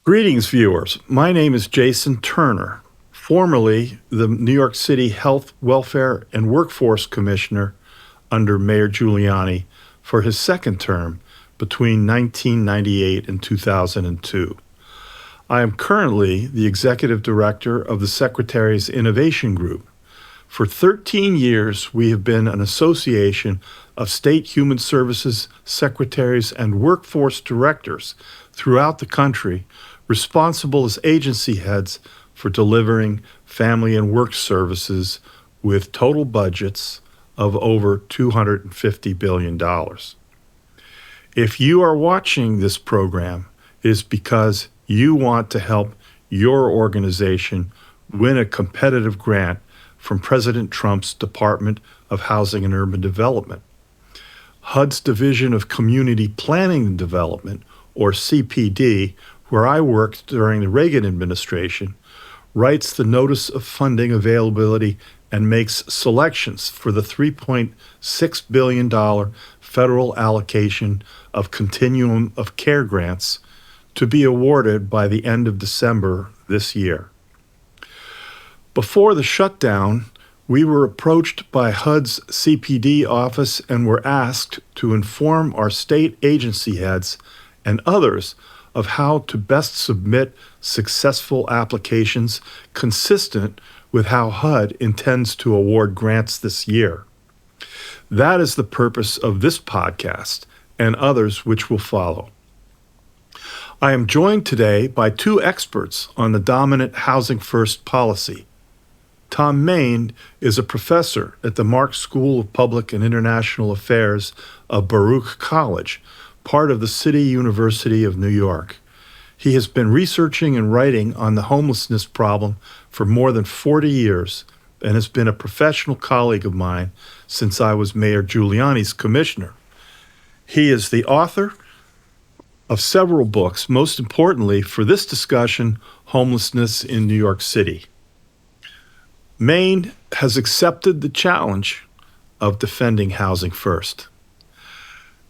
Greetings, viewers. My name is Jason Turner, formerly the New York City Health, Welfare, and Workforce Commissioner under Mayor Giuliani for his second term between 1998 and 2002. I am currently the Executive Director of the Secretary's Innovation Group. For 13 years, we have been an association of state human services secretaries and workforce directors throughout the country, responsible as agency heads for delivering family and work services with total budgets of over $250 billion. If you are watching this program, it is because you want to help your organization win a competitive grant from President Trump's Department of Housing and Urban Development. HUD's Division of Community Planning and Development, or CPD, where I worked during the Reagan administration, writes the notice of funding availability and makes selections for the $3.6 billion federal allocation of Continuum of Care grants to be awarded by the end of December this year. Before the shutdown, we were approached by HUD's CPD office and were asked to inform our state agency heads and others of how to best submit successful applications consistent with how HUD intends to award grants this year. That is the purpose of this podcast and others which will follow. I am joined today by two experts on the dominant Housing First policy. Tom Main is a professor at the Marx School of Public and International Affairs of Baruch College, part of the City University of New York. He has been researching and writing on the homelessness problem for more than 40 years and has been a professional colleague of mine since I was Mayor Giuliani's commissioner. He is the author of several books, most importantly for this discussion, Homelessness in New York City. Maine has accepted the challenge of defending Housing First.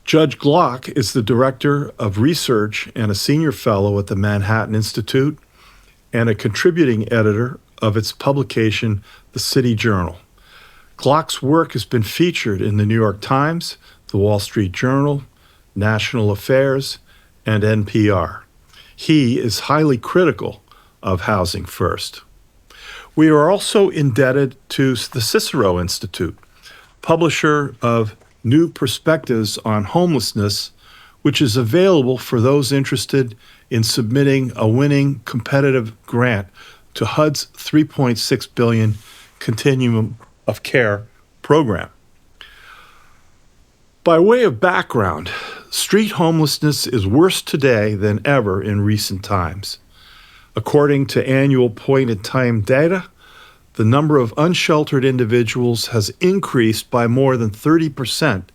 Judge Glock is the Director of Research and a Senior Fellow at the Manhattan Institute and a contributing editor of its publication, The City Journal. Glock's work has been featured in the New York Times, The Wall Street Journal, National Affairs, and NPR. He is highly critical of Housing First. We are also indebted to the Cicero Institute, publisher of New Perspectives on Homelessness, which is available for those interested in submitting a winning competitive grant to HUD's $3.6 billion Continuum of Care program. By way of background, street homelessness is worse today than ever in recent times. According to annual point-in-time data, the number of unsheltered individuals has increased by more than 30%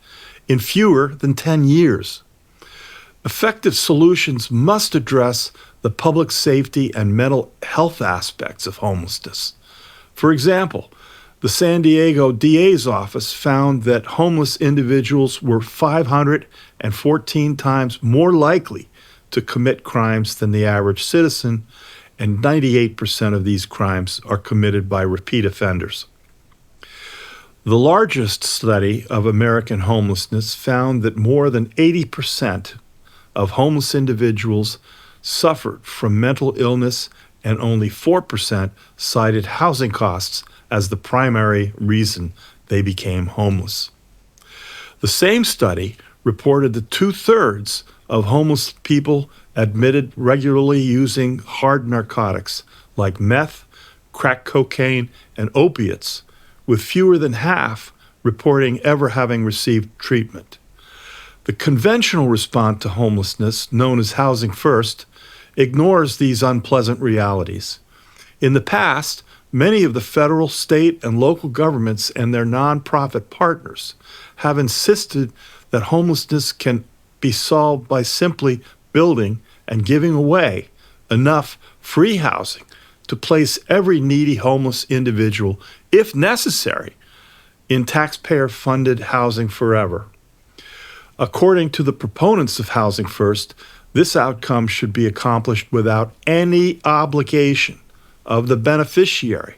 in fewer than 10 years. Effective solutions must address the public safety and mental health aspects of homelessness. For example, the San Diego DA's office found that homeless individuals were 514 times more likely to commit crimes than the average citizen, and 98% of these crimes are committed by repeat offenders. The largest study of American homelessness found that more than 80% of homeless individuals suffered from mental illness and only 4% cited housing costs as the primary reason they became homeless. The same study reported that 2/3 of homeless people admitted regularly using hard narcotics like meth, crack cocaine, and opiates, with fewer than half reporting ever having received treatment. The conventional response to homelessness, known as Housing First, ignores these unpleasant realities. In the past, many of the federal, state, and local governments and their nonprofit partners have insisted that homelessness can be solved by simply building and giving away enough free housing to place every needy homeless individual, if necessary, in taxpayer-funded housing forever. According to the proponents of Housing First, This outcome should be accomplished without any obligation of the beneficiary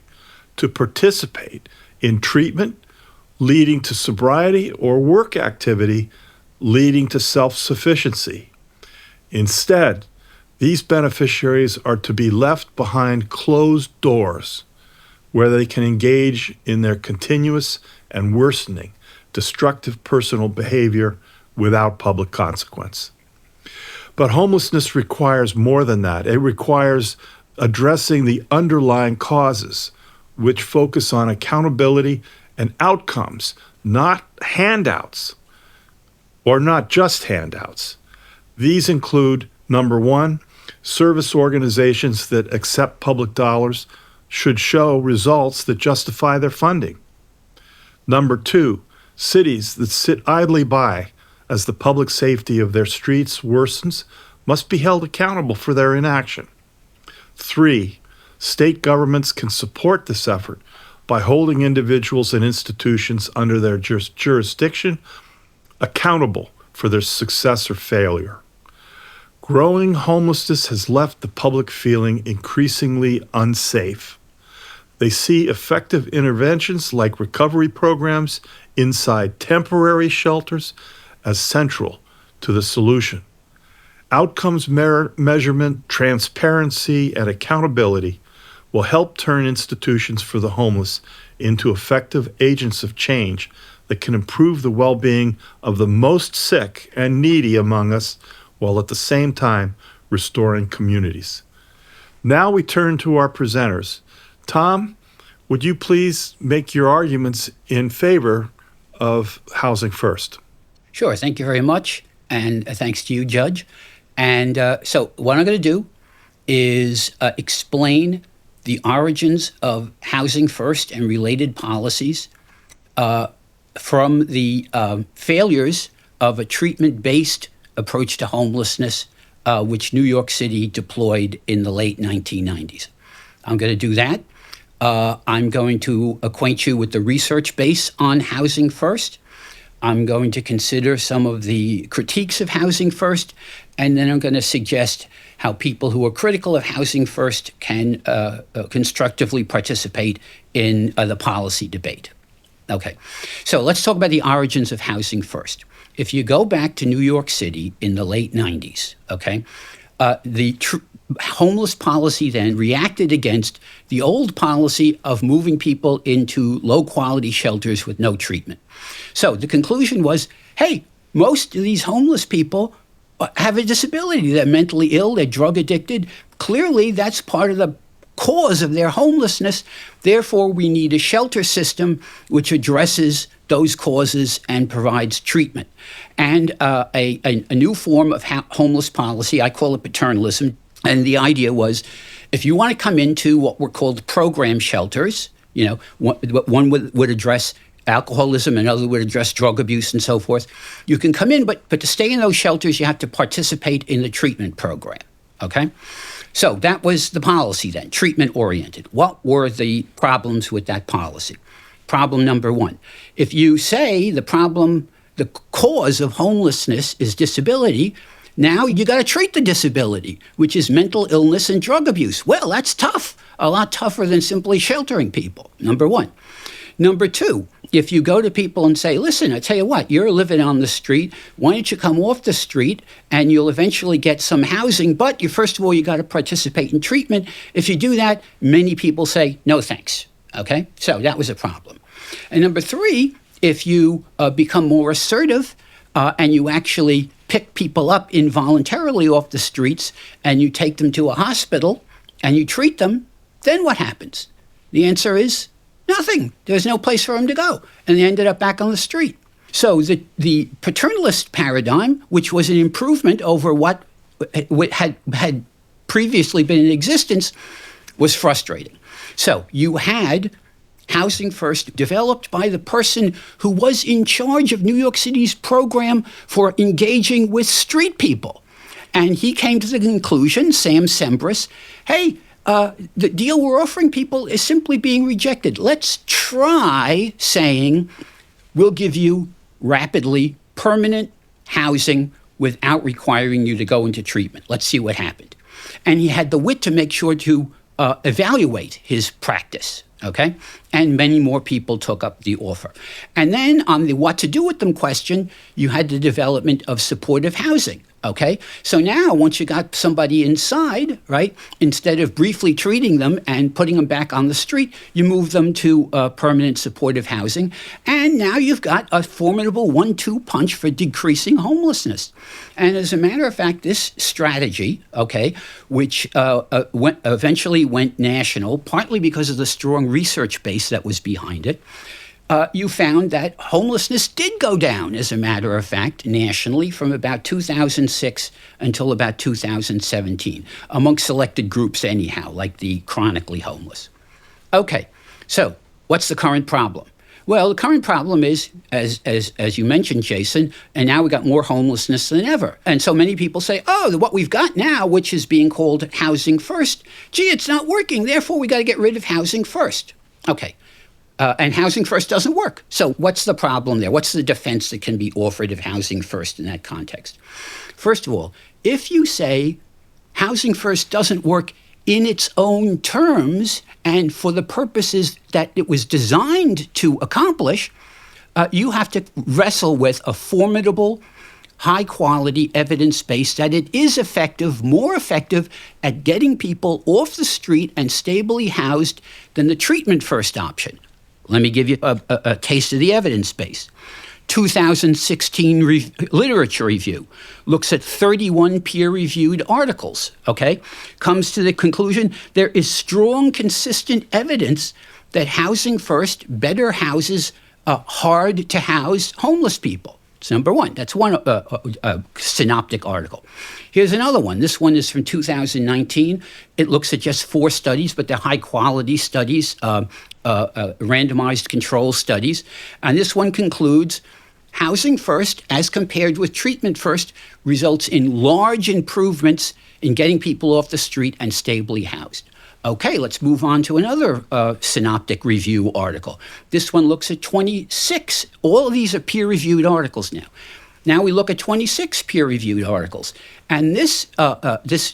to participate in treatment leading to sobriety or work activity leading to self-sufficiency. Instead, these beneficiaries are to be left behind closed doors where they can engage in their continuous and worsening destructive personal behavior without public consequence. But homelessness requires more than that. It requires addressing the underlying causes, which focus on accountability and outcomes, not handouts, or not just handouts. These include, number one, service organizations that accept public dollars should show results that justify their funding. Number two, cities that sit idly by as the public safety of their streets worsens must be held accountable for their inaction. Three, state governments can support this effort by holding individuals and institutions under their jurisdiction accountable for their success or failure. Growing homelessness has left the public feeling increasingly unsafe. They see effective interventions like recovery programs inside temporary shelters as central to the solution. Outcomes measurement, transparency, and accountability will help turn institutions for the homeless into effective agents of change that can improve the well-being of the most sick and needy among us, while at the same time restoring communities. Now we turn to our presenters. Tom, would you please make your arguments in favor of Housing First? Sure. Thank you very much. And thanks to you, Judge. And so what I'm going to do is explain the origins of Housing First and related policies from the failures of a treatment-based approach to homelessness, which New York City deployed in the late 1990s. I'm going to do that. I'm going to acquaint you with the research base on Housing First. I'm going to consider some of the critiques of Housing First, and then I'm going to suggest how people who are critical of Housing First can constructively participate in the policy debate. Okay, so let's talk about the origins of Housing First. If you go back to New York City in the late 90s, okay, the homeless policy then reacted against the old policy of moving people into low-quality shelters with no treatment. So the conclusion was, hey, most of these homeless people have a disability. They're mentally ill, they're drug addicted. Clearly, that's part of the cause of their homelessness. Therefore, we need a shelter system which addresses those causes and provides treatment. And a new form of homeless policy, I call it paternalism. And the idea was, if you want to come into what were called program shelters, you know, one would address alcoholism, another would address drug abuse and so forth. You can come in, but to stay in those shelters, you have to participate in the treatment program, okay? So that was the policy then, treatment-oriented. What were the problems with that policy? Problem number one, if you say the cause of homelessness is disability, now you got to treat the disability, which is mental illness and drug abuse. Well, that's tough, a lot tougher than simply sheltering people, number one. Number two, if you go to people and say, listen, I tell you what, you're living on the street. Why don't you come off the street and you'll eventually get some housing, but first of all, you got to participate in treatment. If you do that, many people say, no, thanks. Okay, so that was a problem. And number three, if you become more assertive and you actually pick people up involuntarily off the streets and you take them to a hospital and you treat them, then what happens? The answer is nothing. There's no place for them to go. And they ended up back on the street. So the paternalist paradigm, which was an improvement over what had previously been in existence, was frustrating. So you had Housing First developed by the person who was in charge of New York City's program for engaging with street people. And he came to the conclusion, Sam Sembris, hey, the deal we're offering people is simply being rejected. Let's try saying we'll give you rapidly permanent housing without requiring you to go into treatment. Let's see what happened. And he had the wit to make sure to evaluate his practice, okay? And many more people took up the offer. And then on the what to do with them question, you had the development of supportive housing. Okay, so now once you got somebody inside, right, instead of briefly treating them and putting them back on the street, you move them to permanent supportive housing. And now you've got a formidable 1-2 punch for decreasing homelessness. And as a matter of fact, this strategy, okay, which eventually went national, partly because of the strong research base that was behind it, you found that homelessness did go down, as a matter of fact, nationally from about 2006 until about 2017, among selected groups anyhow, like the chronically homeless. Okay, so what's the current problem? Well, the current problem is, as you mentioned, Jason, and now we got more homelessness than ever. And so many people say, oh, what we've got now, which is being called housing first, gee, it's not working, therefore we got to get rid of housing first. Okay. And housing first doesn't work. So what's the problem there? What's the defense that can be offered of housing first in that context? First of all, if you say housing first doesn't work in its own terms and for the purposes that it was designed to accomplish, you have to wrestle with a formidable, high-quality evidence base that it is effective, more effective at getting people off the street and stably housed than the treatment-first option. Let me give you a taste of the evidence base. 2016 literature review looks at 31 peer-reviewed articles, okay? Comes to the conclusion there is strong, consistent evidence that housing first better houses hard-to-house homeless people. It's number one. That's one synoptic article. Here's another one. This one is from 2019. It looks at just 4 studies, but they're high-quality studies, randomized control studies. And this one concludes housing first, as compared with treatment first, results in large improvements in getting people off the street and stably housed. Okay, let's move on to another synoptic review article. This one looks at 26. All of these are peer-reviewed articles now. Now we look at 26 peer-reviewed articles. And this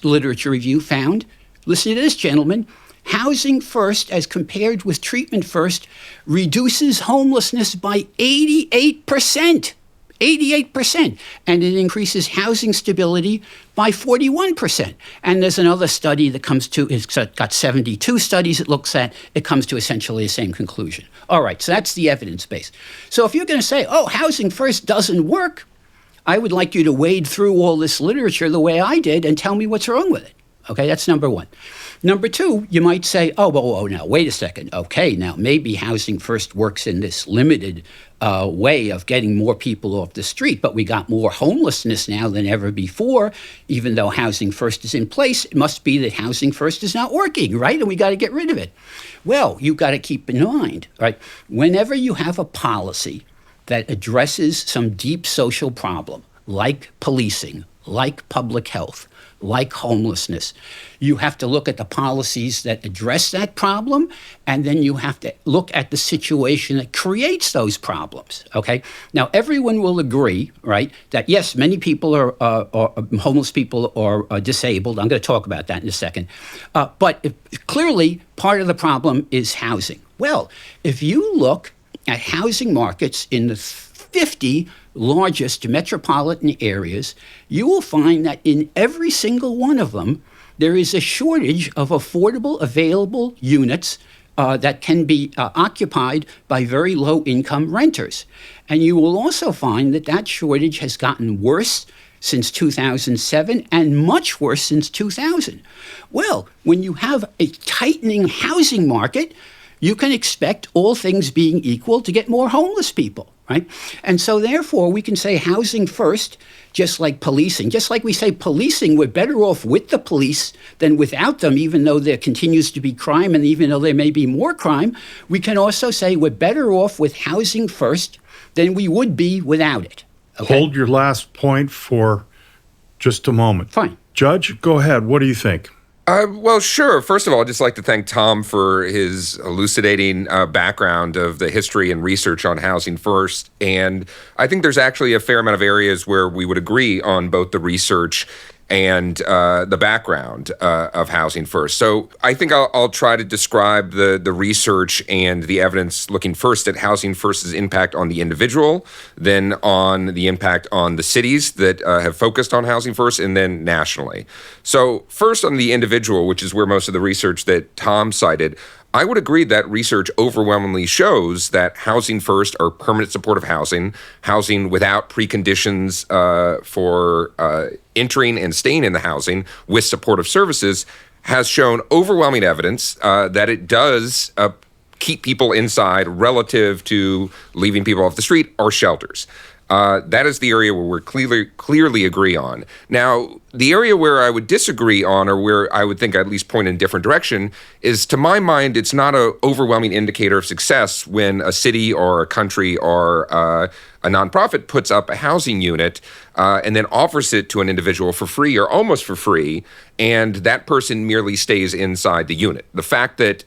literature review found, listen to this, gentlemen, housing first as compared with treatment first reduces homelessness by 88%. 88%, and it increases housing stability by 41%. And there's another study that comes to, it's got 72 studies it looks at, it comes to essentially the same conclusion. All right, so that's the evidence base. So if you're going to say, oh, housing first doesn't work, I would like you to wade through all this literature the way I did and tell me what's wrong with it. Okay, that's number one. Number two, you might say, oh, now, wait a second. Okay, now maybe housing first works in this limited way of getting more people off the street, but we got more homelessness now than ever before. Even though housing first is in place, it must be that housing first is not working, right? And we got to get rid of it. Well, you've got to keep in mind, right? Whenever you have a policy that addresses some deep social problem, like policing, like public health, like homelessness, you have to look at the policies that address that problem, and then you have to look at the situation that creates those problems, okay? Now, everyone will agree, right, that yes, many people are homeless people are disabled. I'm going to talk about that in a second. But clearly, part of the problem is housing. Well, if you look at housing markets in the 50 largest metropolitan areas, you will find that in every single one of them, there is a shortage of affordable, available units that can be occupied by very low-income renters. And you will also find that that shortage has gotten worse since 2007 and much worse since 2000. Well, when you have a tightening housing market, you can expect, all things being equal, to get more homeless people, right? And so therefore, we can say housing first, just like policing. Just like we say policing, we're better off with the police than without them, even though there continues to be crime and even though there may be more crime. We can also say we're better off with housing first than we would be without it. Okay? Hold your last point for just a moment. Fine. Judge, go ahead. What do you think? Well, sure. First of all, I'd just like to thank Tom for his elucidating background of the history and research on Housing First. And I think there's actually a fair amount of areas where we would agree on both the research and the background of Housing First. So I think I'll try to describe the research and the evidence looking first at Housing First's impact on the individual, then on the impact on the cities that have focused on Housing First, and then nationally. So first on the individual, which is where most of the research that Tom cited, I would agree that research overwhelmingly shows that Housing First, or permanent supportive housing, housing without preconditions for entering and staying in the housing with supportive services, has shown overwhelming evidence that it does keep people inside relative to leaving people off the street or shelters. That is the area where we're clearly agree on. Now, the area where I would disagree on, or where I would think I'd at least point in a different direction, is, to my mind, it's not an overwhelming indicator of success when a city or a country or a nonprofit puts up a housing unit and then offers it to an individual for free or almost for free, and that person merely stays inside the unit. The fact that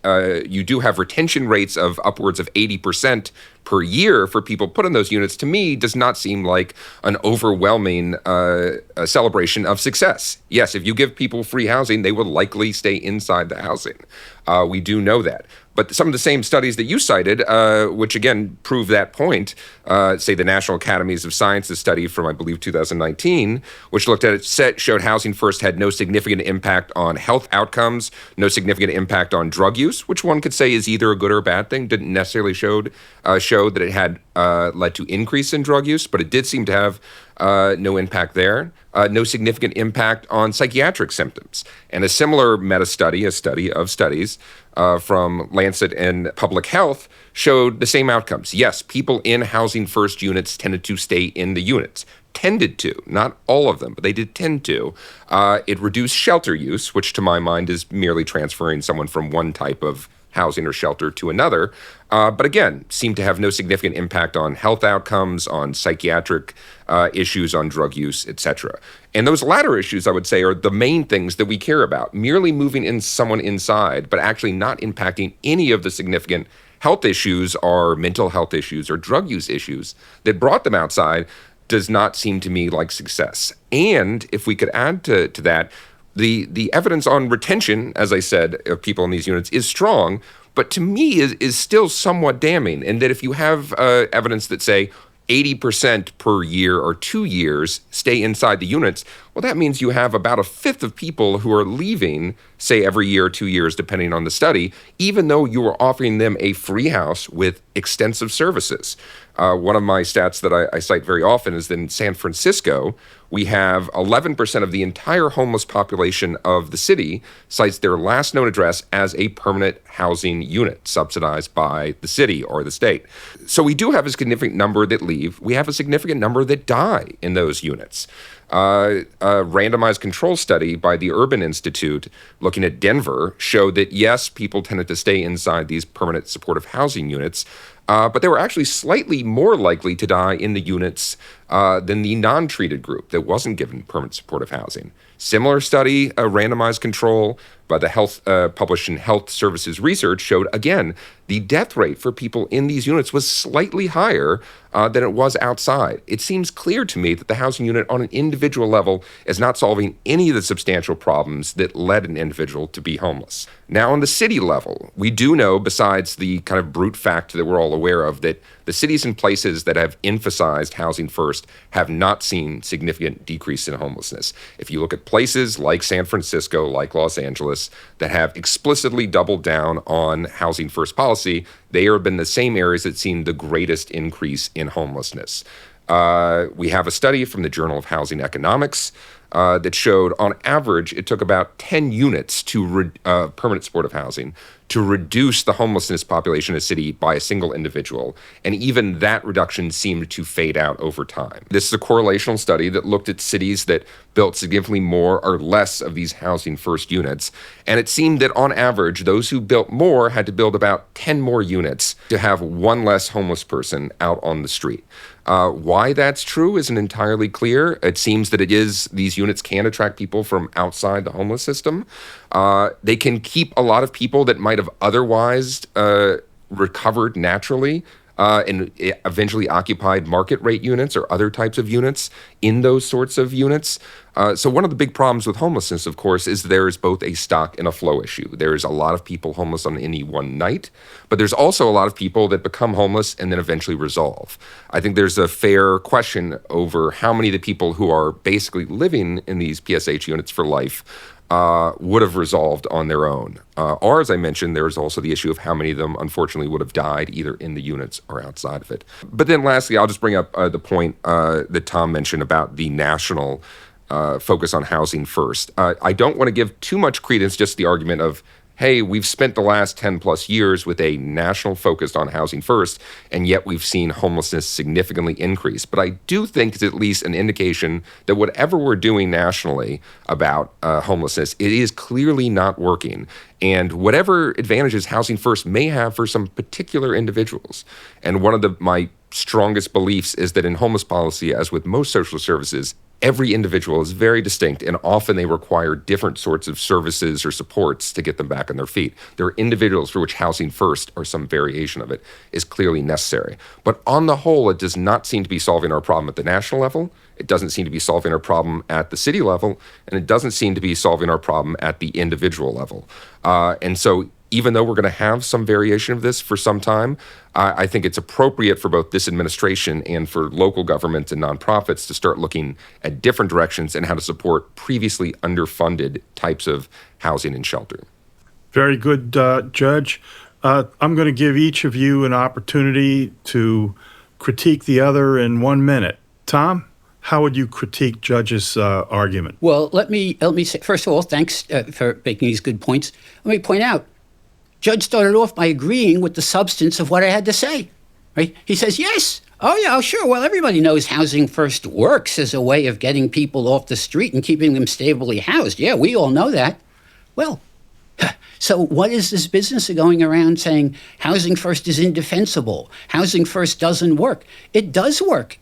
you do have retention rates of upwards of 80% per year for people put in those units, to me, does not seem like an overwhelming celebration of success. Yes, if you give people free housing, they will likely stay inside the housing. We do know that. But some of the same studies that you cited, which again prove that point, say the National Academies of Sciences study from, I believe, 2019, which looked at it, showed Housing First had no significant impact on health outcomes, no significant impact on drug use, which one could say is either a good or a bad thing. Didn't necessarily show that it had led to increase in drug use, but it did seem to have no impact there. No significant impact on psychiatric symptoms. And a similar meta-study, a study of studies from Lancet and Public Health, showed the same outcomes. Yes, people in Housing First units tended to stay in the units. Tended to, not all of them, but they did tend to. It reduced shelter use, which to my mind is merely transferring someone from one type of housing or shelter to another, but again, seemed to have no significant impact on health outcomes, on psychiatric issues, on drug use, etc. And those latter issues, I would say, are the main things that we care about. Merely moving in someone inside, but actually not impacting any of the significant health issues or mental health issues or drug use issues that brought them outside, does not seem to me like success. And if we could add to that, the evidence on retention, as I said, of people in these units is strong, but to me is still somewhat damning. And that if you have evidence that, say, 80% per year or 2 years stay inside the units, well, that means you have about a fifth of people who are leaving, say, every year or 2 years, depending on the study, even though you are offering them a free house with extensive services. One of my stats that I cite very often is that in San Francisco, we have 11% of the entire homeless population of the city cites their last known address as a permanent housing unit subsidized by the city or the state. So we do have a significant number that leave. We have a significant number that die in those units. A randomized control study by the Urban Institute looking at Denver showed that, yes, people tended to stay inside these permanent supportive housing units, but they were actually slightly more likely to die in the units than the non-treated group that wasn't given permanent supportive housing. Similar study, a randomized control by the published in Health Services Research, showed, again, the death rate for people in these units was slightly higher than it was outside. It seems clear to me that the housing unit on an individual level is not solving any of the substantial problems that led an individual to be homeless. Now, on the city level, we do know, besides the kind of brute fact that we're all aware of, that the cities and places that have emphasized Housing First have not seen significant decrease in homelessness. If you look at places like San Francisco, like Los Angeles, that have explicitly doubled down on Housing First policy, they have been the same areas that seen the greatest increase in homelessness. We have a study from the Journal of Housing Economics that showed, on average, it took about 10 units to permanent supportive housing to reduce the homelessness population in a city by a single individual. And even that reduction seemed to fade out over time. This is a correlational study that looked at cities that built significantly more or less of these housing first units. And it seemed that on average, those who built more had to build about 10 more units to have one less homeless person out on the street. Why that's true isn't entirely clear. It seems that these units can attract people from outside the homeless system. They can keep a lot of people that might have otherwise recovered naturally and eventually occupied market rate units or other types of units in those sorts of units. So one of the big problems with homelessness, of course, is there is both a stock and a flow issue. There's a lot of people homeless on any one night, but there's also a lot of people that become homeless and then eventually resolve. I think there's a fair question over how many of the people who are basically living in these PSH units for life would have resolved on their own. Or, as I mentioned, there's also the issue of how many of them, unfortunately, would have died either in the units or outside of it. But then lastly, I'll just bring up the point that Tom mentioned about the national focus on housing first. I don't want to give too much credence just to the argument of, hey, we've spent the last 10 plus years with a national focus on housing first, and yet we've seen homelessness significantly increase. But I do think it's at least an indication that whatever we're doing nationally about homelessness, it is clearly not working. And whatever advantages housing first may have for some particular individuals. And one of my strongest beliefs is that in homeless policy, as with most social services, every individual is very distinct, and often they require different sorts of services or supports to get them back on their feet. There are individuals for which housing first, or some variation of it, is clearly necessary. But on the whole, it does not seem to be solving our problem at the national level. It doesn't seem to be solving our problem at the city level, and it doesn't seem to be solving our problem at the individual level. And so even though we're going to have some variation of this for some time, I think it's appropriate for both this administration and for local governments and nonprofits to start looking at different directions and how to support previously underfunded types of housing and shelter. Very good, Judge. I'm going to give each of you an opportunity to critique the other in 1 minute. Tom, how would you critique Judge's argument? Well, let me say, first of all, thanks for making these good points. Let me point out, Judge started off by agreeing with the substance of what I had to say, right? He says, yes. Oh, yeah, sure. Well, everybody knows housing first works as a way of getting people off the street and keeping them stably housed. Yeah, we all know that. Well, so what is this business of going around saying housing first is indefensible? Housing first doesn't work. It does work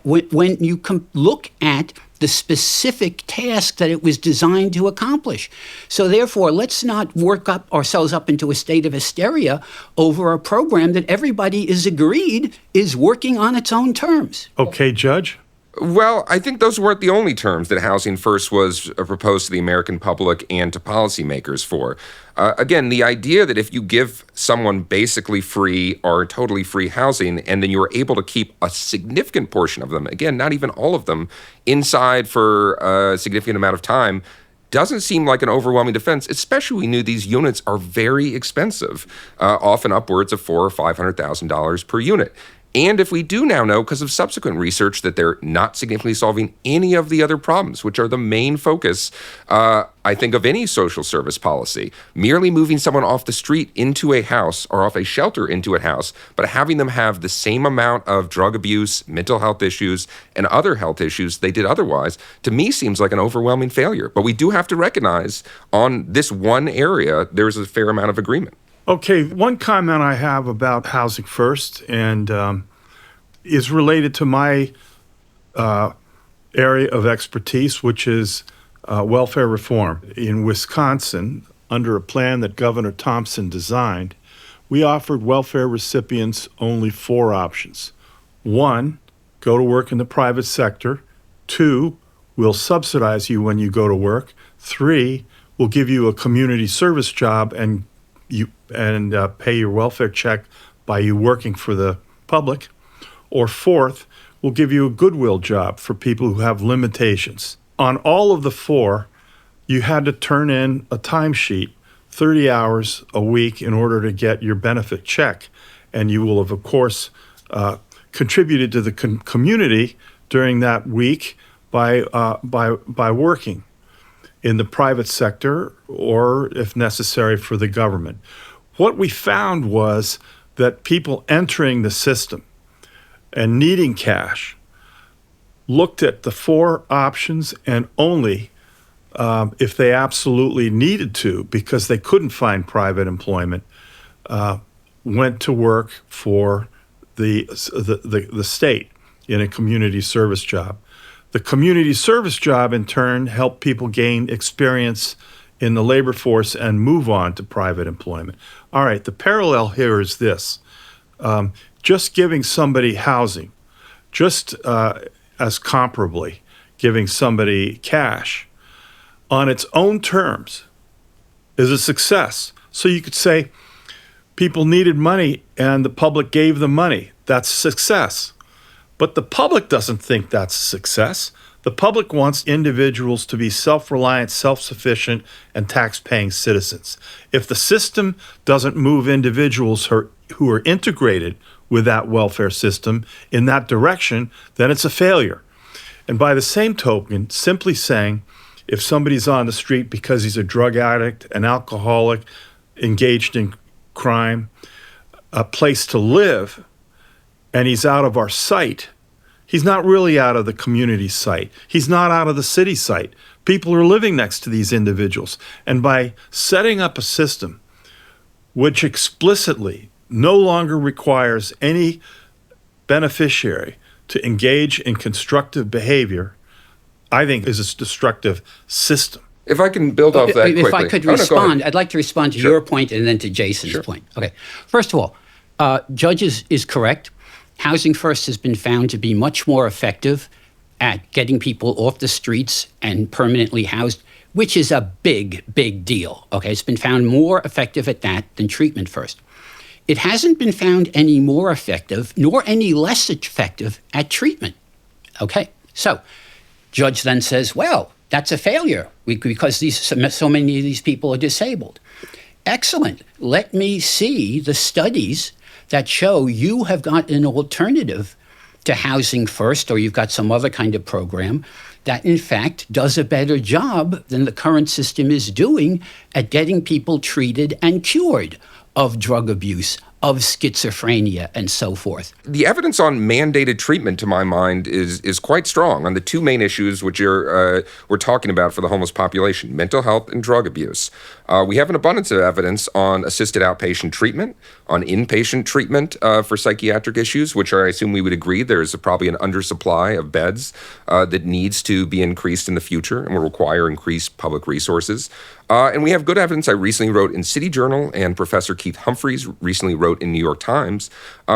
when you look at the specific task that it was designed to accomplish. So therefore, let's not work ourselves up into a state of hysteria over a program that everybody is agreed is working on its own terms. Okay, Judge? Well, I think those weren't the only terms that Housing First was proposed to the American public and to policymakers for. Again, the idea that if you give someone basically free or totally free housing, and then you're able to keep a significant portion of them, again, not even all of them, inside for a significant amount of time, doesn't seem like an overwhelming defense, especially when we knew these units are very expensive, often upwards of $400,000 or $500,000 per unit. And if we do now know, because of subsequent research, that they're not significantly solving any of the other problems, which are the main focus, I think, of any social service policy. Merely moving someone off the street into a house or off a shelter into a house, but having them have the same amount of drug abuse, mental health issues, and other health issues they did otherwise, to me seems like an overwhelming failure. But we do have to recognize on this one area, there's a fair amount of agreement. Okay, one comment I have about Housing First and is related to my area of expertise, which is welfare reform. In Wisconsin, under a plan that Governor Thompson designed, we offered welfare recipients only 4 options. 1, go to work in the private sector. 2, we'll subsidize you when you go to work. 3, we'll give you a community service job and pay your welfare check by you working for the public. Or 4th, we'll give you a goodwill job for people who have limitations. On all of the 4, you had to turn in a timesheet, 30 hours a week, in order to get your benefit check. And you will have, of course, contributed to the community during that week by working in the private sector or, if necessary, for the government. What we found was that people entering the system and needing cash looked at the four options and only if they absolutely needed to, because they couldn't find private employment, went to work for the state in a community service job. The community service job, in turn, helped people gain experience in the labor force and move on to private employment. All right, the parallel here is this. Just giving somebody housing, just as comparably giving somebody cash on its own terms is a success. So you could say people needed money and the public gave them money. That's success. But the public doesn't think that's a success. The public wants individuals to be self-reliant, self-sufficient, and tax-paying citizens. If the system doesn't move individuals who are integrated with that welfare system in that direction, then it's a failure. And by the same token, simply saying, if somebody's on the street because he's a drug addict, an alcoholic, engaged in crime, a place to live, and he's out of our sight, he's not really out of the community sight. He's not out of the city sight. People are living next to these individuals. And by setting up a system which explicitly no longer requires any beneficiary to engage in constructive behavior, I think is a destructive system. If I can build off that quickly. If I could Oh, no, go respond, ahead. I'd like to respond to Sure. your point and then to Jason's point. Okay. First of all, Judge is correct. Housing First has been found to be much more effective at getting people off the streets and permanently housed, which is a big, big deal. Okay. It's been found more effective at that than Treatment First. It hasn't been found any more effective nor any less effective at treatment. Okay. So Judge then says, well, that's a failure because so many of these people are disabled. Excellent. Let me see the studies that show you have got an alternative to Housing First, or you've got some other kind of program that, in fact, does a better job than the current system is doing at getting people treated and cured of drug abuse, of schizophrenia, and so forth. The evidence on mandated treatment, to my mind, is quite strong on the two main issues which we're talking about for the homeless population: mental health and drug abuse. We have an abundance of evidence on assisted outpatient treatment, on inpatient treatment for psychiatric issues, which I assume we would agree there's probably an undersupply of beds that needs to be increased in the future and will require increased public resources. And we have good evidence. I recently wrote in City Journal, and Professor Keith Humphreys recently wrote in New York Times.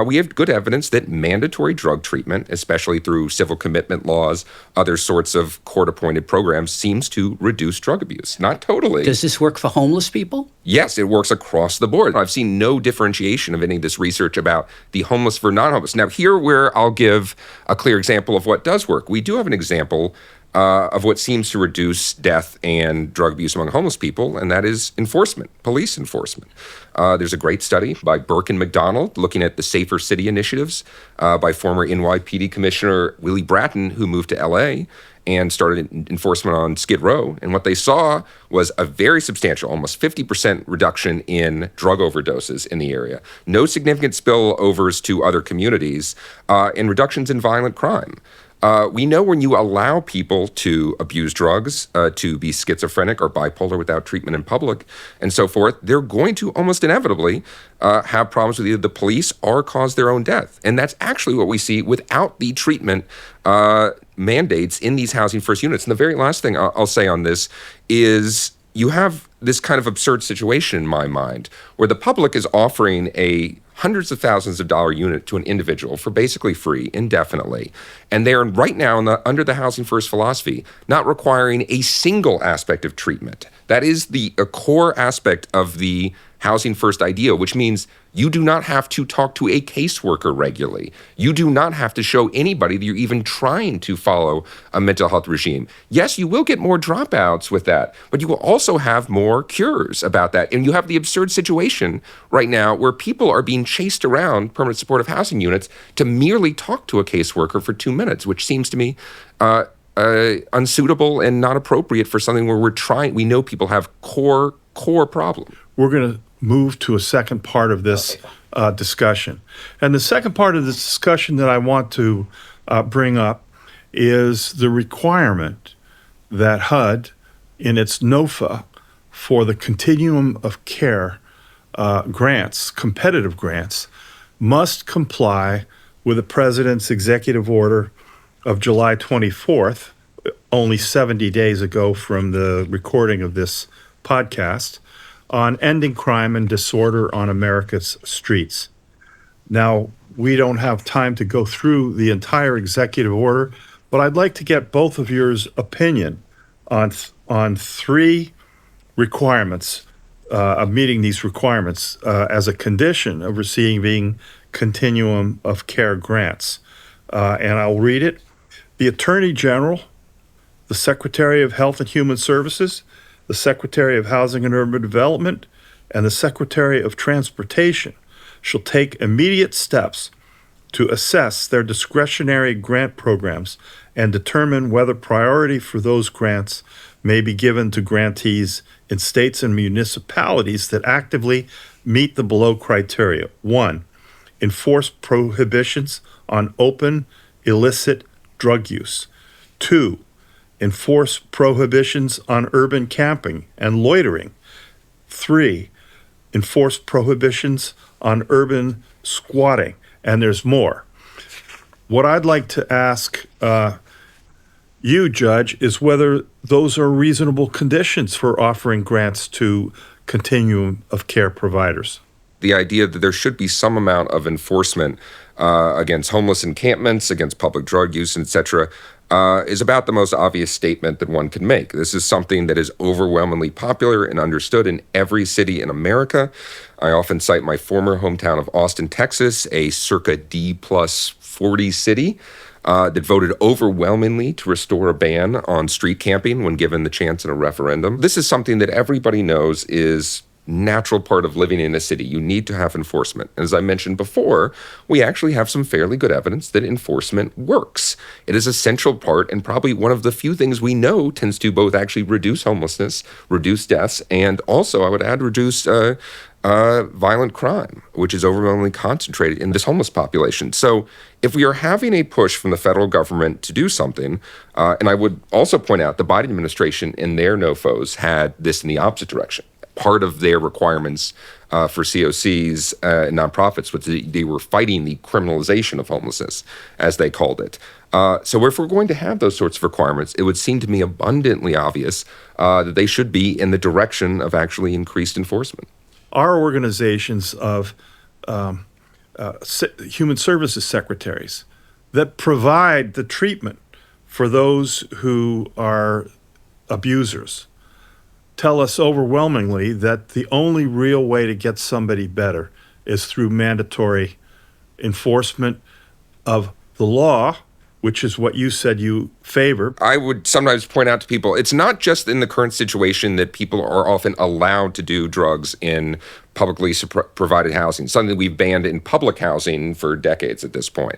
We have good evidence that mandatory drug treatment, especially through civil commitment laws, other sorts of court-appointed programs, seems to reduce drug abuse. Not totally. Does this work for homeless people? Yes, it works across the board. I've seen no differentiation of any of this research about the homeless for non-homeless. Now, here where I'll give a clear example of what does work. We do have an example of what seems to reduce death and drug abuse among homeless people, and that is enforcement, police enforcement. There's a great study by Burke and McDonald looking at the Safer City initiatives by former NYPD Commissioner Willie Bratton, who moved to L.A., and started enforcement on Skid Row. And what they saw was a very substantial, almost 50% reduction in drug overdoses in the area. No significant spillovers to other communities, and reductions in violent crime. We know when you allow people to abuse drugs, to be schizophrenic or bipolar without treatment in public, and so forth, they're going to almost inevitably have problems with either the police or cause their own death. And that's actually what we see without the treatment mandates in these Housing First units. And the very last thing I'll say on this is you have this kind of absurd situation in my mind where the public is offering a hundreds of thousands of dollar unit to an individual for basically free indefinitely. And they're right now under the Housing First philosophy, not requiring a single aspect of treatment. That is a core aspect of the Housing First idea, which means you do not have to talk to a caseworker regularly. You do not have to show anybody that you're even trying to follow a mental health regime. Yes, you will get more dropouts with that, but you will also have more cures about that. And you have the absurd situation right now where people are being chased around permanent supportive housing units to merely talk to a caseworker for 2 minutes, which seems to me unsuitable and not appropriate for something where we know people have core problem. We're going to move to a second part of this discussion. And the second part of this discussion that I want to bring up is the requirement that HUD, in its NOFA for the Continuum of Care grants, competitive grants, must comply with the President's executive order of July 24th, only 70 days ago from the recording of this podcast, on ending crime and disorder on America's streets. Now, we don't have time to go through the entire executive order, but I'd like to get both of your opinion on three requirements of meeting these requirements as a condition of receiving Continuum of Care grants. And I'll read it. The Attorney General, the Secretary of Health and Human Services, the Secretary of Housing and Urban Development, and the Secretary of Transportation shall take immediate steps to assess their discretionary grant programs and determine whether priority for those grants may be given to grantees in states and municipalities that actively meet the below criteria. 1, enforce prohibitions on open, illicit drug use. 2, enforce prohibitions on urban camping and loitering. 3, enforce prohibitions on urban squatting. And there's more. What I'd like to ask you, Judge, is whether those are reasonable conditions for offering grants to Continuum of Care providers. The idea that there should be some amount of enforcement against homeless encampments, against public drug use, etc., is about the most obvious statement that one can make. This is something that is overwhelmingly popular and understood in every city in America. I often cite my former hometown of Austin, Texas, a circa D+40 city that voted overwhelmingly to restore a ban on street camping when given the chance in a referendum. This is something that everybody knows is natural part of living in a city. You need to have enforcement. And as I mentioned before, we actually have some fairly good evidence that enforcement works. It is a central part and probably one of the few things we know tends to both actually reduce homelessness, reduce deaths, and also, I would add, reduce violent crime, which is overwhelmingly concentrated in this homeless population. So if we are having a push from the federal government to do something, and I would also point out the Biden administration in their NOFOs had this in the opposite direction. Part of their requirements for COCs and nonprofits was they were fighting the criminalization of homelessness, as they called it. So if we're going to have those sorts of requirements, it would seem to me abundantly obvious that they should be in the direction of actually increased enforcement. Our organizations of human services secretaries that provide the treatment for those who are abusers tell us overwhelmingly that the only real way to get somebody better is through mandatory enforcement of the law, which is what you said you favor. I would sometimes point out to people, it's not just in the current situation that people are often allowed to do drugs in publicly provided housing, something we've banned in public housing for decades at this point.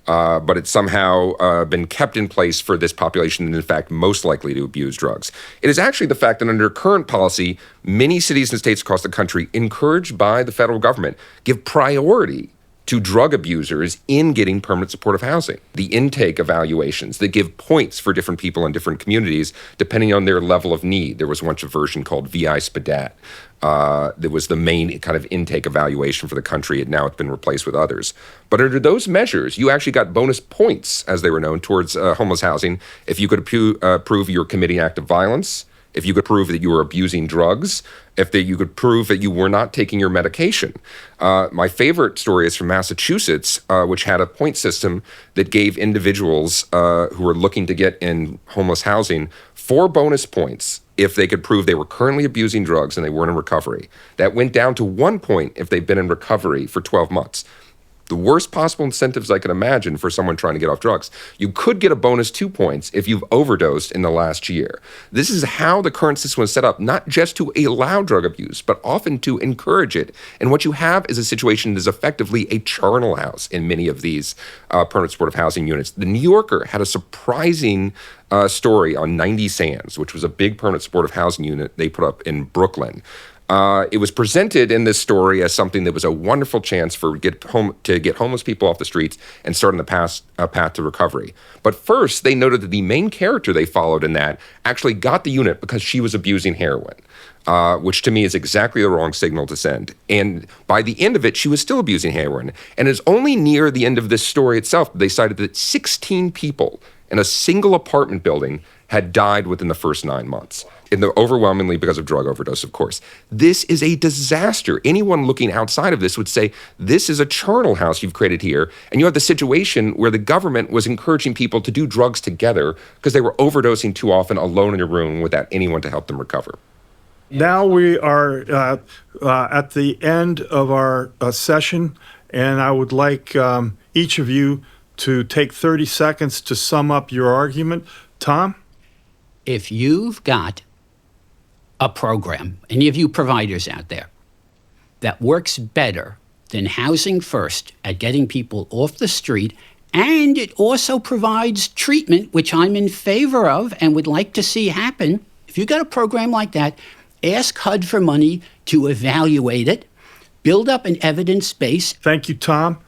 But it's somehow been kept in place for this population and, in fact, most likely to abuse drugs. It is actually the fact that under current policy, many cities and states across the country, encouraged by the federal government, give priority to drug abusers in getting permanent supportive housing. The intake evaluations that give points for different people in different communities depending on their level of need. There was once a version called VI SPDAT that was the main kind of intake evaluation for the country, and now it's been replaced with others. But under those measures, you actually got bonus points, as they were known, towards homeless housing if you could prove you're committing an act of violence, if you could prove that you were abusing drugs, if you could prove that you were not taking your medication. My favorite story is from Massachusetts, which had a point system that gave individuals who were looking to get in homeless housing 4 bonus points if they could prove they were currently abusing drugs and they weren't in recovery. That went down to 1 point if they'd been in recovery for 12 months. The worst possible incentives I can imagine for someone trying to get off drugs. You could get a bonus 2 points if you've overdosed in the last year. This is how the current system is set up, not just to allow drug abuse, but often to encourage it. And what you have is a situation that is effectively a charnel house in many of these permanent supportive housing units. The New Yorker had a surprising story on 90 Sands, which was a big permanent supportive housing unit they put up in Brooklyn. It was presented in this story as something that was a wonderful chance to get homeless people off the streets and start on the path to recovery. But first, they noted that the main character they followed in that actually got the unit because she was abusing heroin, which to me is exactly the wrong signal to send. And by the end of it, she was still abusing heroin. And it's only near the end of this story itself that they cited that 16 people in a single apartment building had died within the first 9 months. Overwhelmingly because of drug overdose, of course. This is a disaster. Anyone looking outside of this would say, this is a charnel house you've created here. And you have the situation where the government was encouraging people to do drugs together because they were overdosing too often alone in a room without anyone to help them recover. Now we are at the end of our session, and I would like each of you to take 30 seconds to sum up your argument. Tom? If you've got a program, any of you providers out there, that works better than Housing First at getting people off the street, and it also provides treatment, which I'm in favor of and would like to see happen, if you've got a program like that, ask HUD for money to evaluate it, build up an evidence base. Thank you, Tom.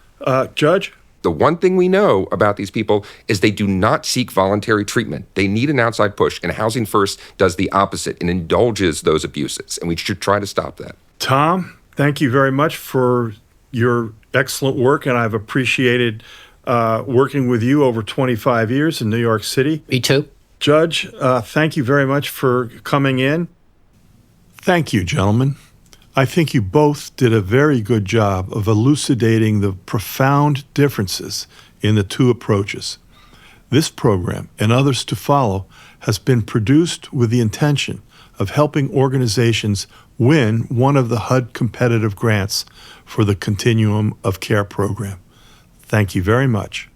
Judge? The one thing we know about these people is they do not seek voluntary treatment. They need an outside push, and Housing First does the opposite and indulges those abuses, and we should try to stop that. Tom, thank you very much for your excellent work, and I've appreciated working with you over 25 years in New York City. Me too. Judge, thank you very much for coming in. Thank you, gentlemen. I think you both did a very good job of elucidating the profound differences in the two approaches. This program, and others to follow, has been produced with the intention of helping organizations win one of the HUD competitive grants for the Continuum of Care program. Thank you very much.